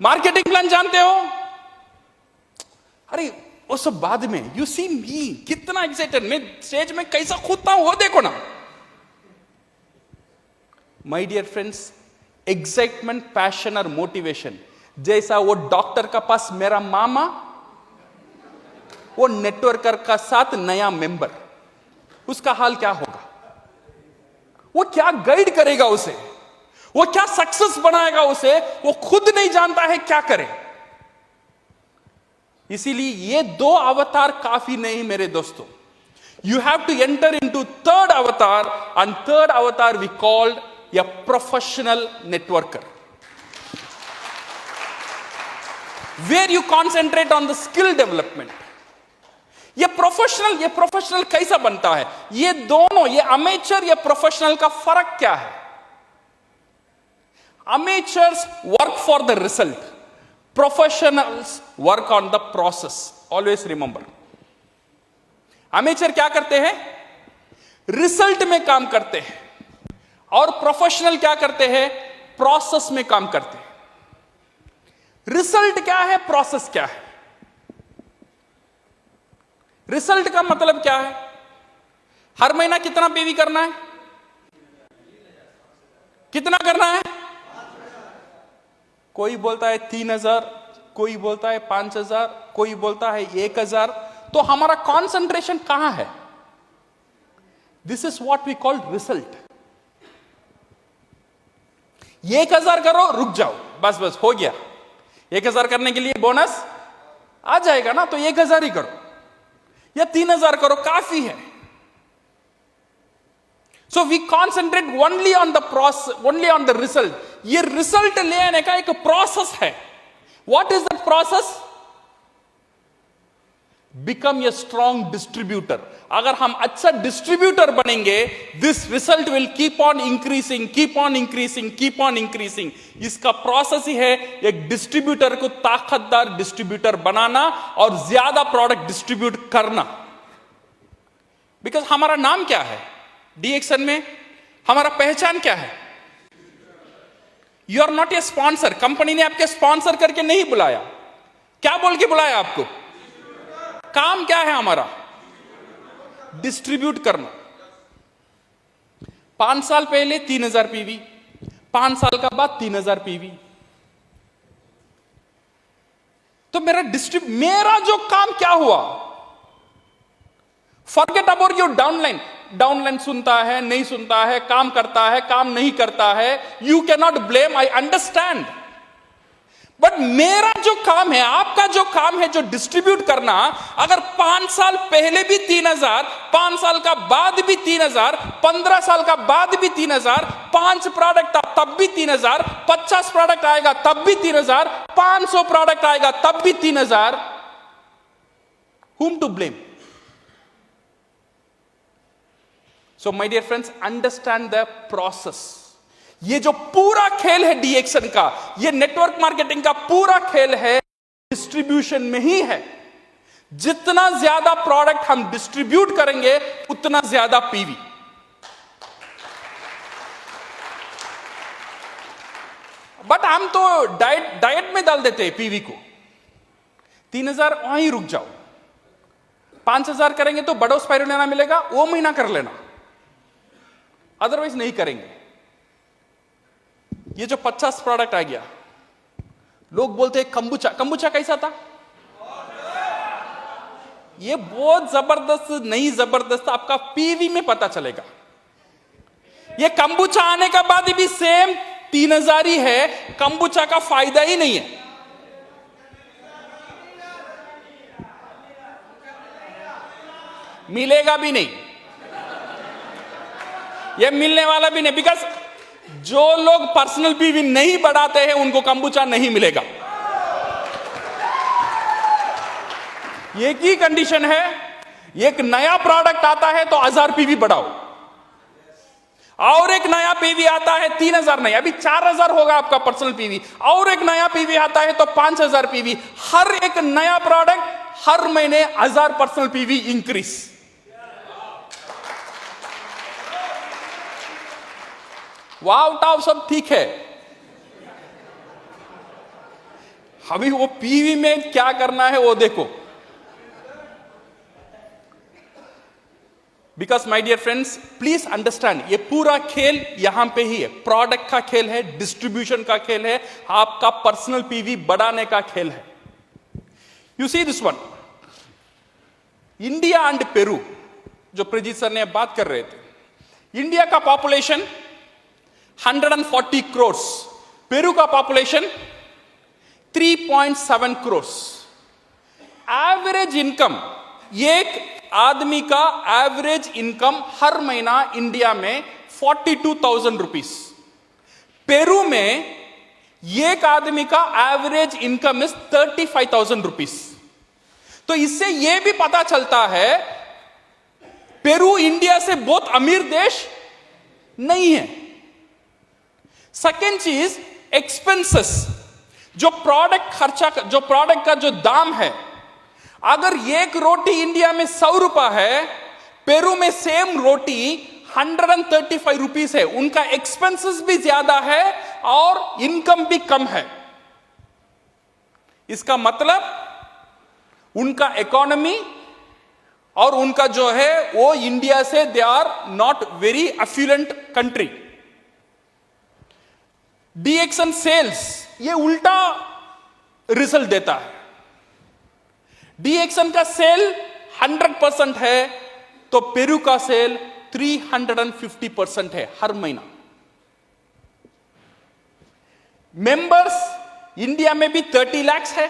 मार्केटिंग प्लान जानते हो? अरे वो सब बाद में। यू सी मी, कितना एक्साइटेड, मैं स्टेज में कैसा कूदता हूं वो देखो ना। My dear friends, excitement, passion और मोटिवेशन जैसा वो डॉक्टर का पास मेरा मामा, वो नेटवर्कर का साथ नया मेंबर, उसका हाल क्या होगा? वो क्या गाइड करेगा उसे, वो क्या सक्सेस बनाएगा उसे, वो खुद नहीं जानता है क्या करे। इसीलिए ये 2 अवतार काफी नहीं मेरे दोस्तों। You have to enter into third अवतार, एंड थर्ड अवतार we called a professional networker, where you concentrate on the skill development. ये प्रोफेशनल कैसा बनता है? ये दोनों, ये अमेचर, ये प्रोफेशनल का फर्क क्या है? Amateurs work for the result, professionals work on the process. Always remember, amateur क्या करते हैं? रिजल्ट में काम करते हैं, और प्रोफेशनल क्या करते हैं? प्रोसेस में काम करते हैं। रिजल्ट क्या है, प्रोसेस क्या है? रिजल्ट का मतलब क्या है? हर महीना कितना पीवी करना है? कितना करना है? कोई बोलता है 3000, कोई बोलता है 5000, कोई बोलता है 1000। तो हमारा कॉन्सेंट्रेशन कहां है? This is what we call result. 1000 करो, रुक जाओ, बस बस हो गया। 1000 करने के लिए बोनस आ जाएगा ना, तो 1000 ही करो, या 3000 करो, काफी है। So we concentrate only on the process, only on the result. ये रिजल्ट ले आने का एक प्रोसेस है। What is that process? Become a strong distributor. अगर हम अच्छा डिस्ट्रीब्यूटर बनेंगे, this result will keep on increasing, keep on increasing, keep on increasing. इसका प्रोसेस ही है एक डिस्ट्रीब्यूटर को ताकतदार डिस्ट्रीब्यूटर बनाना और ज्यादा प्रोडक्ट डिस्ट्रीब्यूट करना। बिकॉज हमारा नाम क्या है डीएक्सन में? हमारा पहचान क्या है? You are not a sponsor. Company ने आपके स्पॉन्सर करके नहीं बुलाया, क्या बोल के बुलाया आपको? काम क्या है हमारा? डिस्ट्रीब्यूट करना। 5 साल पहले 3000 पीवी, 5 साल का बाद 3000 पीवी। तो मेरा जो काम क्या हुआ? Forget about your downline. Downline सुनता है, नहीं सुनता है, काम करता है, काम नहीं करता है, you can not blame, I understand. But मेरा जो काम है, आपका जो काम है, जो डिस्ट्रीब्यूट करना, अगर 5 साल पहले भी 3000, 5 साल का बाद भी 3000, 15 साल का बाद भी 3000, 5 प्रोडक्ट तब भी 3000, 50 प्रोडक्ट आएगा तब भी 3000, 500 प्रोडक्ट आएगा तब भी 3000, whom to blame? So my dear friends, understand the process. ये जो पूरा खेल है डीएक्शन का, ये नेटवर्क मार्केटिंग का पूरा खेल है, डिस्ट्रीब्यूशन में ही है। जितना ज्यादा प्रोडक्ट हम डिस्ट्रीब्यूट करेंगे उतना ज्यादा पीवी। बट हम तो डाइट में डाल देते हैं पीवी को। 3000 वहीं रुक जाओ, 5000 करेंगे तो बड़ा स्पाइरुलिना मिलेगा, वो महीना कर लेना, अदरवाइज नहीं करेंगे। ये जो 50 प्रोडक्ट आ गया, लोग बोलते हैं कंबुचा। कंबुचा कैसा था? ये बहुत जबरदस्त, नहीं जबरदस्त, आपका पीवी में पता चलेगा। ये कंबुचा आने के बाद भी सेम 3000 ही है, कंबुचा का फायदा ही नहीं है। मिलेगा भी नहीं, ये मिलने वाला भी नहीं, बिकॉज जो लोग पर्सनल पीवी नहीं बढ़ाते हैं उनको कंबुचा नहीं मिलेगा। एक ही कंडीशन है, एक नया प्रोडक्ट आता है तो 1000 पीवी बढ़ाओ, और एक नया पीवी आता है 3000 नहीं, अभी 4000 होगा आपका पर्सनल पीवी, और एक नया पीवी आता है तो 5000 पीवी। हर एक नया प्रोडक्ट हर महीने 1000 पर्सनल पीवी इंक्रीज। वाव टाव सब ठीक है, अभी वो पीवी में क्या करना है वो देखो। Because my dear friends, please understand, ये पूरा खेल यहां पे ही है। प्रोडक्ट का खेल है, डिस्ट्रीब्यूशन का खेल है, आपका पर्सनल पीवी बढ़ाने का खेल है। You see this one, India and Peru, जो प्रजीत सर ने बात कर रहे थे। इंडिया का पॉपुलेशन 140 करोड़, पेरू का पॉपुलेशन 3.7 करोड़। एवरेज इनकम, एक आदमी का एवरेज इनकम हर महीना इंडिया में 42,000 रुपीस। पेरू में एक आदमी का एवरेज इनकम इज 35,000 रुपीस। तो इससे यह भी पता चलता है पेरू इंडिया से बहुत अमीर देश नहीं है। सेकेंड चीज, एक्सपेंसेस, जो प्रोडक्ट खर्चा, जो प्रोडक्ट का जो दाम है, अगर एक रोटी इंडिया में 100 रुपया है, पेरू में सेम रोटी 135 रुपीस है। उनका एक्सपेंसेस भी ज्यादा है और इनकम भी कम है। इसका मतलब उनका इकोनॉमी और उनका जो है वो इंडिया से, they are not very affluent country. DXN sells ये उल्टा रिजल्ट देता है। डीएक्शन का सेल 100% है तो पेरू का सेल 350% है हर महीना। मेंबर्स इंडिया में भी 30 लाख है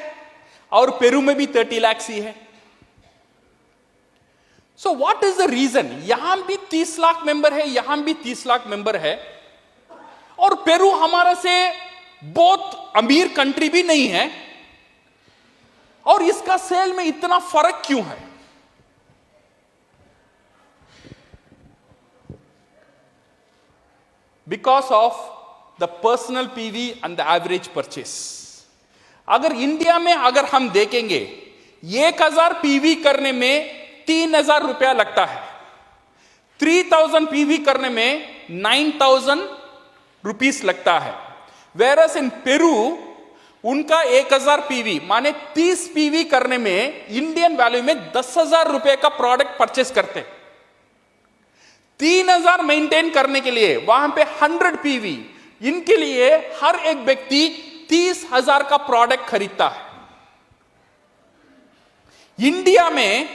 और पेरू में भी 30 लाख ही है। So what is the reason? यहां भी 30 लाख मेंबर है, यहां भी 30 लाख मेंबर है, और पेरू हमारे से बहुत अमीर कंट्री भी नहीं है, और इसका सेल में इतना फर्क क्यों है? Because of the personal PV and the average purchase. अगर इंडिया में अगर हम देखेंगे 1000 पीवी करने में 3000 रुपया लगता है, 3000 पीवी करने में 9000 रुपीस लगता है। वेरस इन पेरू उनका 1000 पीवी माने 30 पीवी करने में इंडियन वैल्यू में 10,000 रुपए का प्रोडक्ट परचेस करते। 3000 मेंटेन करने के लिए वहां पे 100 पीवी, इनके लिए हर एक व्यक्ति 30,000 का प्रोडक्ट खरीदता है। इंडिया में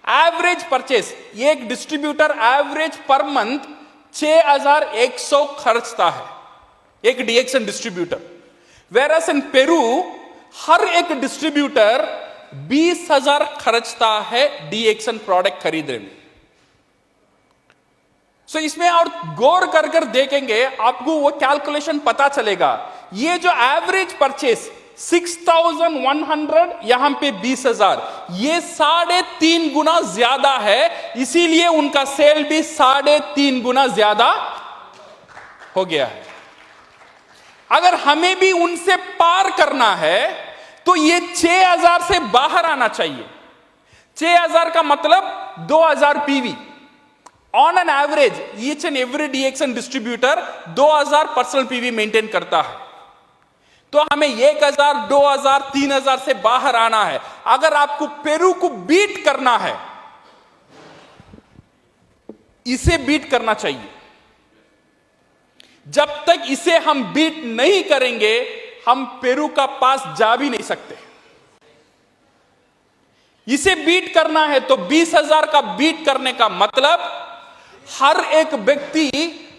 एवरेज परचेस एक डिस्ट्रीब्यूटर एवरेज पर मंथ 6,100 खर्चता है, एक डीएक्सन डिस्ट्रीब्यूटर। वेरस इन पेरू हर एक डिस्ट्रीब्यूटर 20,000 खर्चता है डीएक्सन प्रोडक्ट खरीदने में। सो इसमें और गौर कर कर देखेंगे आपको वो कैलकुलेशन पता चलेगा। ये जो एवरेज परचेस 6,100 यहां पे 20,000, ये 3.5 गुना ज्यादा है, इसीलिए उनका सेल भी 3.5 गुना ज्यादा हो गया है। अगर हमें भी उनसे पार करना है तो ये 6,000 से बाहर आना चाहिए। 6,000 का मतलब 2,000 PV on an average. Each and every DXN distributor 2,000 personal PV maintain करता है। तो हमें 1,000, 2,000, 3,000 से बाहर आना है। अगर आपको पेरू को बीट करना है, इसे बीट करना चाहिए। जब तक इसे हम बीट नहीं करेंगे, हम पेरू का पास जा भी नहीं सकते। इसे बीट करना है तो 20,000 का बीट करने का मतलब हर एक व्यक्ति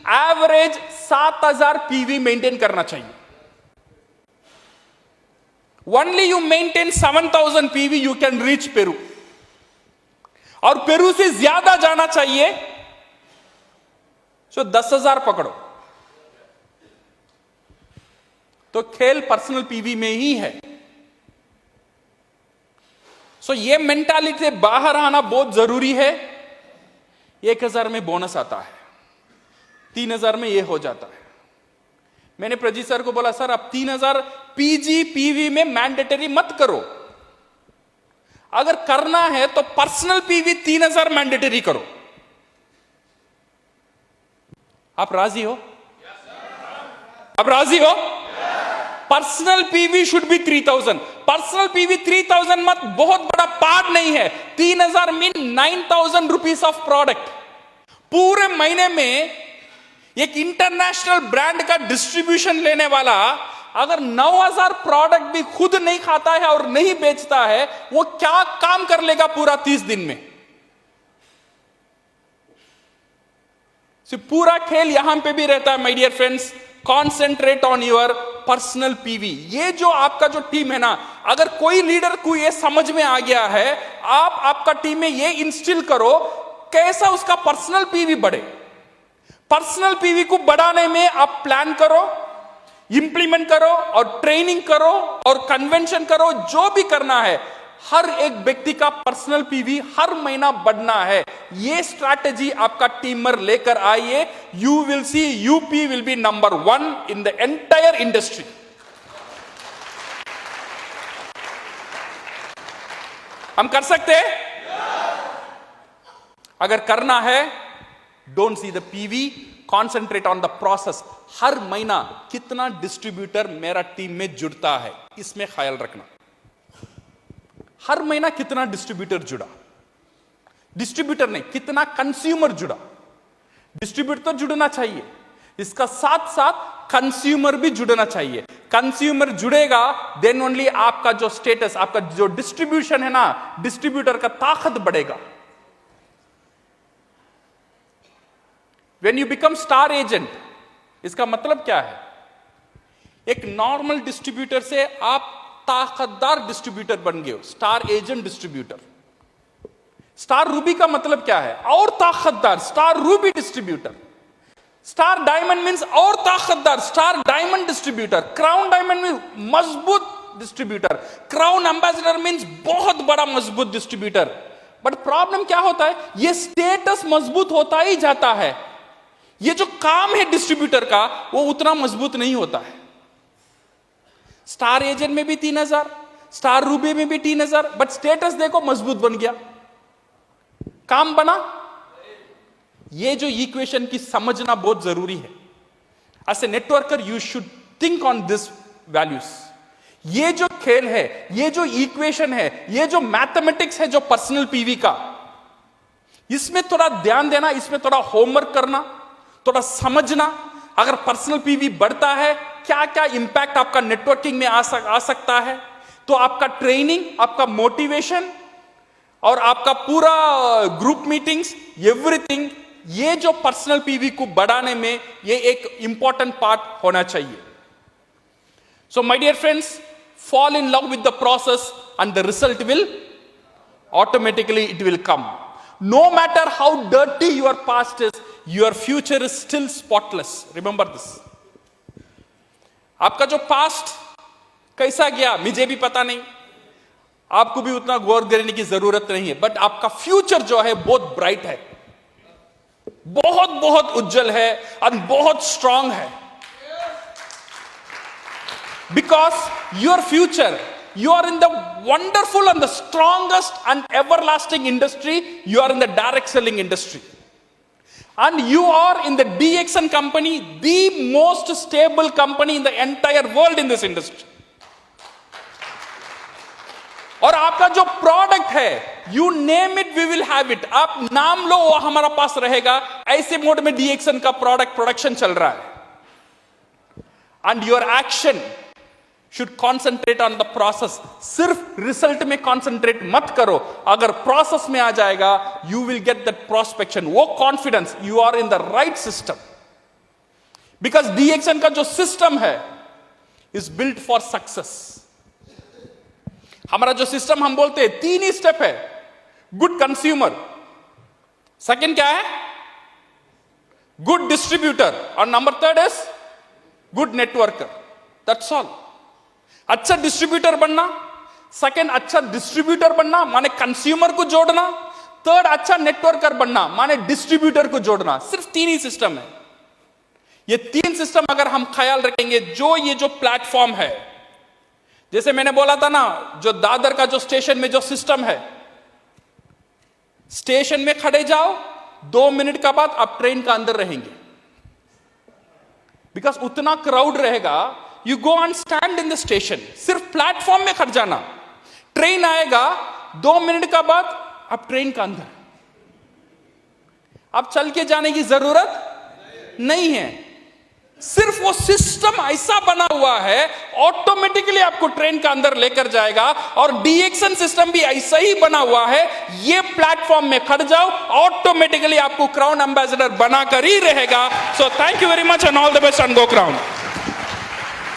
एवरेज 7,000 पीवी मेंटेन करना चाहिए। Only you maintain 7,000 PV, you can reach Peru. और पेरू से ज्यादा जाना चाहिए तो 10,000 पकड़ो। तो खेल पर्सनल पीवी में ही है। सो ये मेंटालिटी से बाहर आना बहुत जरूरी है। 1,000 में बोनस आता है, 3,000 में ये हो जाता है। मैंने प्रजीत सर को बोला, सर अब 3,000 पीजी पीवी में मैंडेटरी मत करो। अगर करना है तो पर्सनल पीवी 3,000 मैंडेटरी करो। आप राजी हो? आप राजी हो? Personal PV should be 3,000। Personal PV 3,000 मत बहुत बड़ा पार्ट नहीं है। 3,000 मीन 9,000 रुपीज ऑफ प्रोडक्ट। पूरे महीने में एक इंटरनेशनल ब्रांड का डिस्ट्रीब्यूशन लेने वाला अगर 9,000 प्रोडक्ट भी खुद नहीं खाता है और नहीं बेचता है, वो क्या काम कर लेगा पूरा 30 दिन में? पूरा खेल यहां पे भी रहता है। My dear friends, concentrate on your personal PV. ये जो आपका जो टीम है ना, अगर कोई लीडर को ये समझ में आ गया है, आप आपका टीम में ये इंस्टिल करो कैसा उसका पर्सनल पीवी बढ़े। पर्सनल पीवी को बढ़ाने में आप प्लान करो, इंप्लीमेंट करो और ट्रेनिंग करो और कन्वेंशन करो। जो भी करना है, हर एक व्यक्ति का पर्सनल पीवी हर महीना बढ़ना है। ये स्ट्रैटेजी आपका टीमर लेकर आइए। You will see UP will be number 1 in the entire industry. हम कर सकते हैं? अगर करना है, don't see the PV, concentrate on the process. हर महीना कितना डिस्ट्रीब्यूटर मेरा टीम में जुड़ता है, इसमें ख्याल रखना। हर महीना कितना डिस्ट्रीब्यूटर जुड़ा, डिस्ट्रीब्यूटर नहीं, कितना कंज्यूमर जुड़ा। डिस्ट्रीब्यूटर तो जुड़ना चाहिए, इसका साथ साथ कंज्यूमर भी जुड़ना चाहिए। कंज्यूमर जुड़ेगा, देन ओनली आपका जो स्टेटस, आपका जो डिस्ट्रीब्यूशन है ना, डिस्ट्रीब्यूटर का ताकत बढ़ेगा। When you become star agent, इसका मतलब क्या है? एक नॉर्मल डिस्ट्रीब्यूटर से आप ताकतदार डिस्ट्रीब्यूटर बन गए हो, star agent distributor. Star ruby का मतलब क्या है? और ताकतदार, star ruby distributor. Star diamond means और ताकतदार, star diamond distributor. Crown diamond means मजबूत डिस्ट्रीब्यूटर। क्राउन एम्बेसडर मींस बहुत बड़ा मजबूत डिस्ट्रीब्यूटर। बट प्रॉब्लम क्या होता है? ये स्टेटस मजबूत होता ही जाता है, ये जो काम है डिस्ट्रीब्यूटर का वो उतना मजबूत नहीं होता है। स्टार एजेंट में भी 3,000, स्टार रूबी में भी 3,000, बट स्टेटस देखो मजबूत बन गया, काम बना। ये जो इक्वेशन की समझना बहुत जरूरी है। As a networker you should think on this values. ये जो खेल है, ये जो इक्वेशन है, ये जो मैथमेटिक्स है जो पर्सनल पीवी का, इसमें थोड़ा ध्यान देना, इसमें थोड़ा होमवर्क करना, थोड़ा समझना। अगर पर्सनल पीवी बढ़ता है, क्या क्या इंपैक्ट आपका नेटवर्किंग में आ सकता है, तो आपका ट्रेनिंग, आपका मोटिवेशन और आपका पूरा ग्रुप मीटिंग्स, एवरीथिंग, ये जो पर्सनल पीवी को बढ़ाने में ये एक इंपॉर्टेंट पार्ट होना चाहिए। So my dear friends, fall in love with the process and the result will automatically it will come. No matter how dirty your past is, your future is still spotless. Remember this. आपका जो past कैसा गया मुझे भी पता नहीं, आपको भी उतना गौर करने की जरूरत नहीं है, बट आपका फ्यूचर जो है बहुत ब्राइट है, बहुत बहुत उज्जवल है और बहुत स्ट्रांग है। Because your future, you are in the wonderful and the strongest and everlasting industry. You are in the direct selling industry. And you are in the DXN company, the most stable company in the entire world in this industry. और आपका जो product है, you name it we will have it, आप नाम लो वो हमारा पास रहेगा। ऐसे मोड में DXN का प्रोडक्शन चल रहा है। And your action should concentrate on the process. सिर्फ रिजल्ट में कॉन्सेंट्रेट मत करो, अगर प्रोसेस में आ जाएगा you will get that prospection, वो confidence, you are in the right system. Because DXN का जो सिस्टम है इज बिल्ट फॉर सक्सेस। हमारा जो सिस्टम हम बोलते हैं 3 ही स्टेप है। गुड कंज्यूमर, सेकंड क्या है, गुड डिस्ट्रीब्यूटर, और number 3 is good networker. That's all. अच्छा डिस्ट्रीब्यूटर बनना, सेकंड अच्छा डिस्ट्रीब्यूटर बनना माने कंज्यूमर को जोड़ना, थर्ड अच्छा नेटवर्कर बनना माने डिस्ट्रीब्यूटर को जोड़ना। सिर्फ 3 ही सिस्टम है। ये 3 सिस्टम अगर हम ख्याल रखेंगे, जो ये जो प्लेटफॉर्म है, जैसे मैंने बोला था ना, जो दादर का जो स्टेशन में जो सिस्टम है, स्टेशन में खड़े जाओ, 2 मिनट का बाद आप ट्रेन का अंदर रहेंगे, बिकॉज उतना क्राउड रहेगा। You go and stand in the station, सिर्फ प्लेटफॉर्म में खड़ जाना, ट्रेन आएगा 2 मिनट का बाद आप ट्रेन का अंदर, आप चल के जाने की जरूरत नहीं है। सिर्फ वो सिस्टम ऐसा बना हुआ है, ऑटोमेटिकली आपको ट्रेन का अंदर लेकर जाएगा। और DXN सिस्टम भी ऐसा ही बना हुआ है, ये प्लेटफॉर्म में खड़ जाओ, ऑटोमेटिकली आपको क्राउन एम्बेसडर बनाकर ही रहेगा। So thank you very much and all the best and go crown.